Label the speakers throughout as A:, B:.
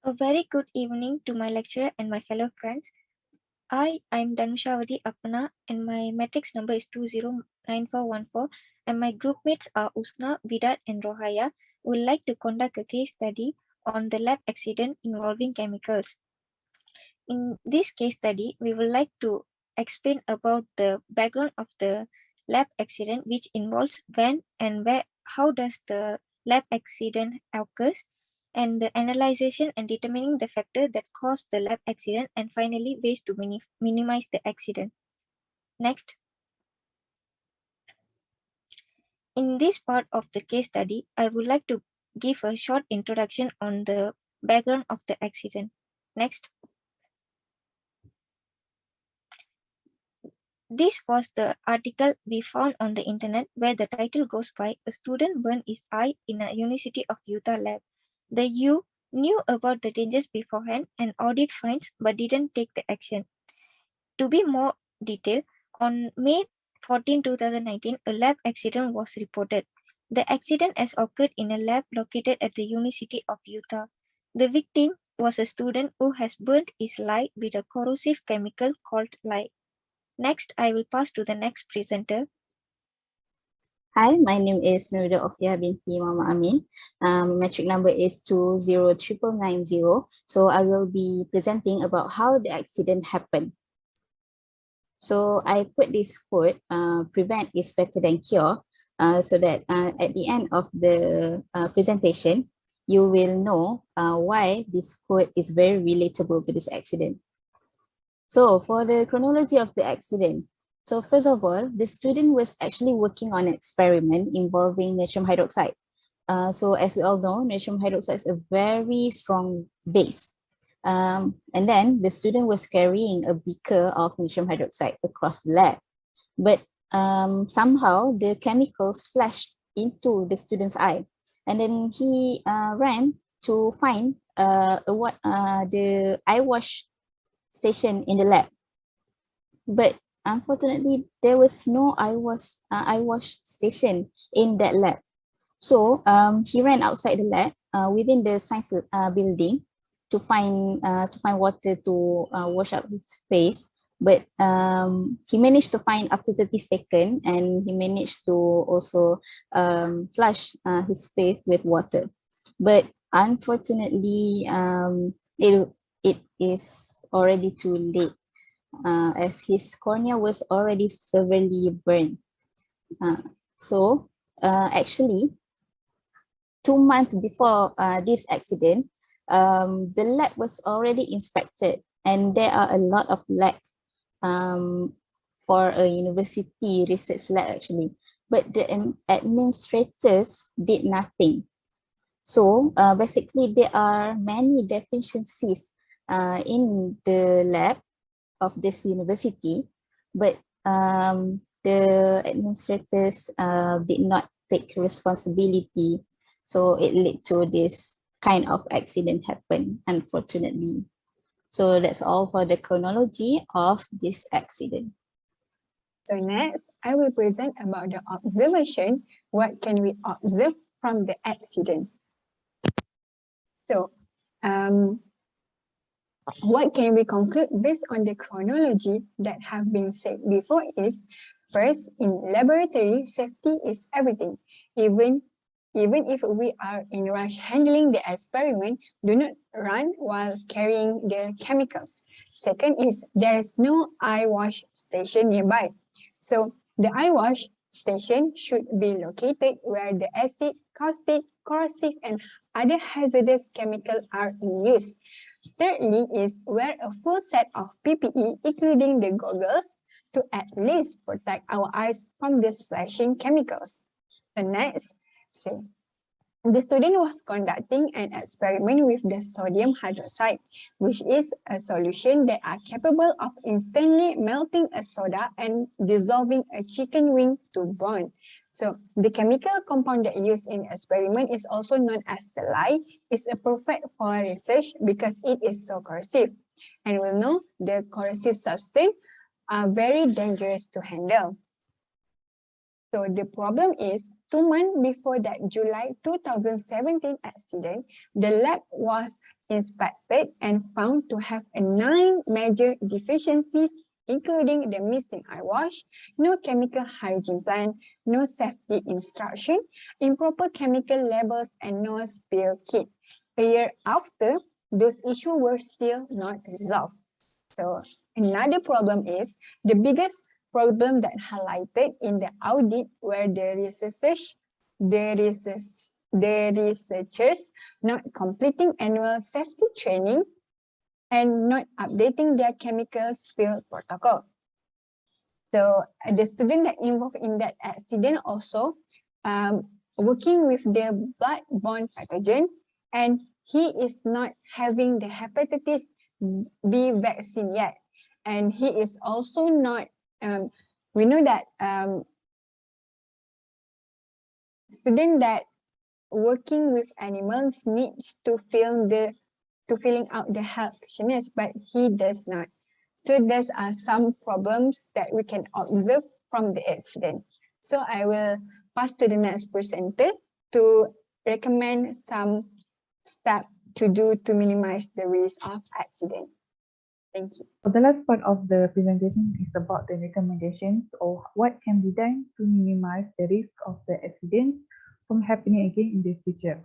A: A very good evening to my lecturer and my fellow friends. I am Danushavathi Appanna and my matrix number is 209414 and my group mates are Husna, Widad and Rohaya. We would like to conduct a case study on the lab accident involving chemicals. In this case study, we would like to explain about the background of the lab accident, which involves when and where, how does the lab accident occurs, and the analyzation and determining the factor that caused the lab accident, and finally ways to minimize the accident. Next. In this part of the case study, I would like to give a short introduction on the background of the accident. Next. This was the article we found on the internet where the title goes by "A student burned his eye in a University of Utah lab. The U knew about the dangers beforehand and audit fines but didn't take the action." To be more detailed, on May 14, 2019, a lab accident was reported. The accident has occurred in a lab located at the University of Utah. The victim was a student who has burnt his eye with a corrosive chemical called lye. Next, I will pass to the next presenter.
B: Hi, my name is Wafiyyah Binti Mama Amin. Metric number is 203990. So I will be presenting about how the accident happened. So I put this quote, prevent is better than cure, so that at the end of the presentation, you will know why this quote is very relatable to this accident. So for the chronology of the accident, so first of all, the student was actually working on an experiment involving natrium hydroxide. So as we all know, natrium hydroxide is a very strong base. And then the student was carrying a beaker of natrium hydroxide across the lab. But somehow the chemical splashed into the student's eye. And then he ran to find the eye wash station in the lab, but unfortunately there was no eye wash station in that lab. So he ran outside the lab within the science building to find water to wash up his face, but he managed to find after 30 seconds, and he managed to also flush his face with water, but unfortunately it is already too late, as his cornea was already severely burned. Actually, 2 months before this accident, the lab was already inspected, and there are a lot of lack for a university research lab actually, but the administrators did nothing. So basically there are many deficiencies in the lab of this university, but the administrators did not take responsibility. So it led to this kind of accident happen, unfortunately. So that's all for the chronology of this accident.
C: So next, I will present about the observation. What can we observe from the accident? So, what can we conclude based on the chronology that have been said before is, first, in laboratory, safety is everything. Even if we are in rush handling the experiment, do not run while carrying the chemicals. Second is, there is no eye wash station nearby. So the eye wash station should be located where the acid, caustic, corrosive, and other hazardous chemicals are in use. Thirdly is wear a full set of PPE, including the goggles, to at least protect our eyes from the splashing chemicals. The next, so the student was conducting an experiment with the sodium hydroxide, which is a solution that are capable of instantly melting a soda and dissolving a chicken wing to burn. So the chemical compound that used in experiment is also known as the lye. It's a perfect for research because it is so corrosive. And we know the corrosive substance are very dangerous to handle. So the problem is 2 months before that July 2017 accident, the lab was inspected and found to have 9 major deficiencies, including the missing eye wash, no chemical hygiene plan, no safety instruction, improper chemical labels, and no spill kit. A year after, those issues were still not resolved. So another problem is the biggest problem that highlighted in the audit where the researchers not completing annual safety training and not updating their chemical spill protocol. So the student that involved in that accident also working with the blood-borne pathogen, and he is not having the hepatitis B vaccine yet. And he is also not, we know that student that working with animals needs to filling out the health questionnaires, but he does not. So there's some problems that we can observe from the accident. So I will pass to the next presenter to recommend some steps to do to minimize the risk of accident. Thank you.
D: The last part of the presentation is about the recommendations of what can be done to minimize the risk of the accident from happening again in the future.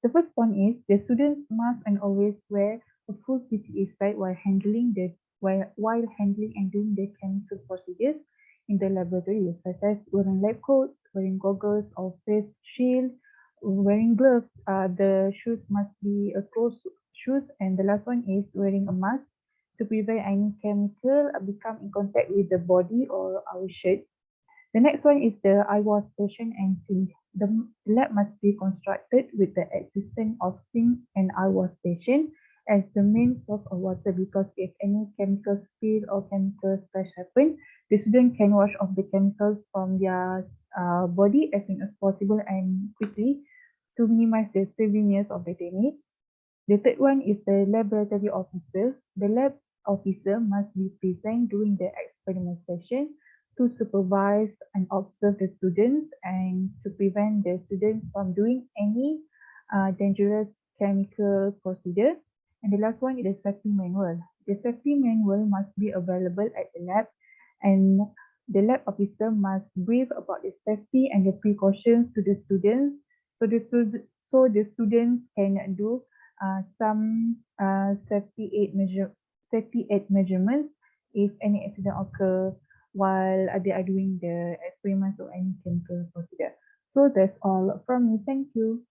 D: The first point is the students must and always wear a full PPE set while handling and doing the chemical procedures in the laboratory, such as wearing lab coats, wearing goggles or face shield, wearing gloves. The shoes must be closed shoes, and the last one is wearing a mask to prevent any chemical become in contact with the body or our shirt. The next one is the eye wash station and sink. The lab must be constructed with the existence of sink and eye wash station as the main source of water, because if any chemical spill or chemical splash happen, the student can wash off the chemicals from their body as soon as possible and quickly to minimize the severeness of the damage. The third one is the laboratory officer. The lab officer must be present during the experiment session to supervise and observe the students and to prevent the students from doing any dangerous chemical procedure. And the last one is the safety manual. The safety manual must be available at the lab, and the lab officer must brief about the safety and the precautions to the students so the students can do some safety aid measurements if any accident occur while they are doing the experiments or any chemical procedure. So that's all from me. Thank you.